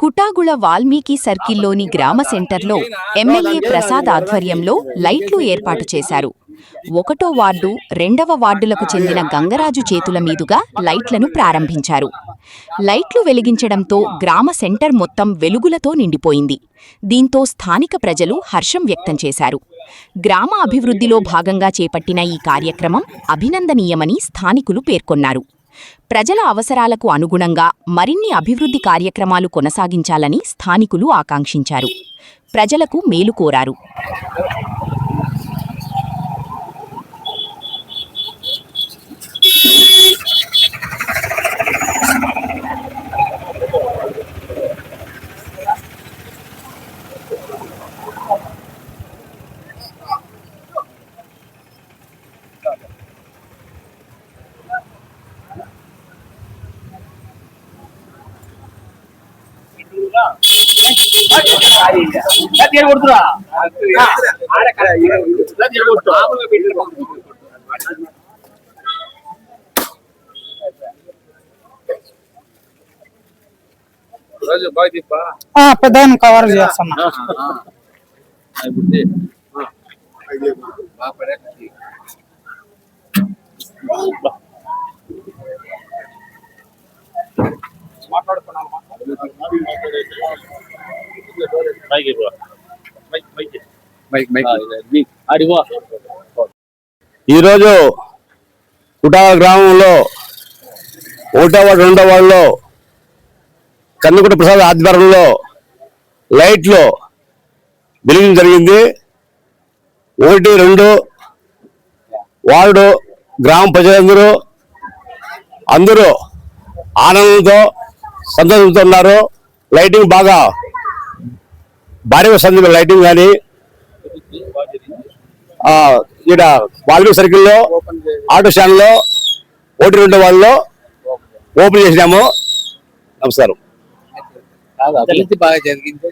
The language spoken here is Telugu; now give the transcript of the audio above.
కుటాగుళ వాల్మీకి సర్కిల్లోని గ్రామ సెంటర్లో ఎమ్మెల్యే ప్రసాద్ ఆధ్వర్యంలో లైట్లు ఏర్పాటు చేశారు. 1వ వార్డు 2వ వార్డులకు చెందిన గంగరాజు చేతుల మీదుగా లైట్లను ప్రారంభించారు. లైట్లు వెలిగించడంతో గ్రామ సెంటర్ మొత్తం వెలుగులతో నిండిపోయింది. దీంతో స్థానిక ప్రజలు హర్షం వ్యక్తం చేశారు. గ్రామ అభివృద్ధిలో భాగంగా చేపట్టిన ఈ కార్యక్రమం అభినందనీయమని స్థానికులు పేర్కొన్నారు. ప్రజల అవసరాలకు అనుగుణంగా మరిన్ని అభివృద్ధి కార్యక్రమాలు కొనసాగించాలని స్థానికులు ఆకాంక్షించారు. ప్రజలకు మేలు కోరారు. పెద్ద కవర్ చేస్తున్నా. ఈరోజు కుటా గ్రామంలో 1వ వార్డు 2వ వార్డులో కన్నుకుట ప్రసాద్ ఆధ్వర్యంలో లైట్లు వెలిగించడం జరిగింది. 1, 2 వార్డు గ్రామ ప్రజలందరూ ఆనందంతో సంతోషంతో ఉన్నారు. లైటింగ్ బాగా భారీగా వస్తుంది. లైటింగ్ కానీ ఇక్కడ వాల్మీకి సర్కిల్లో ఆటో స్టాండ్లో 1, 2 వార్డులో ఓపెన్ చేసినాము. నమస్కారం. బాగా జరిగింది.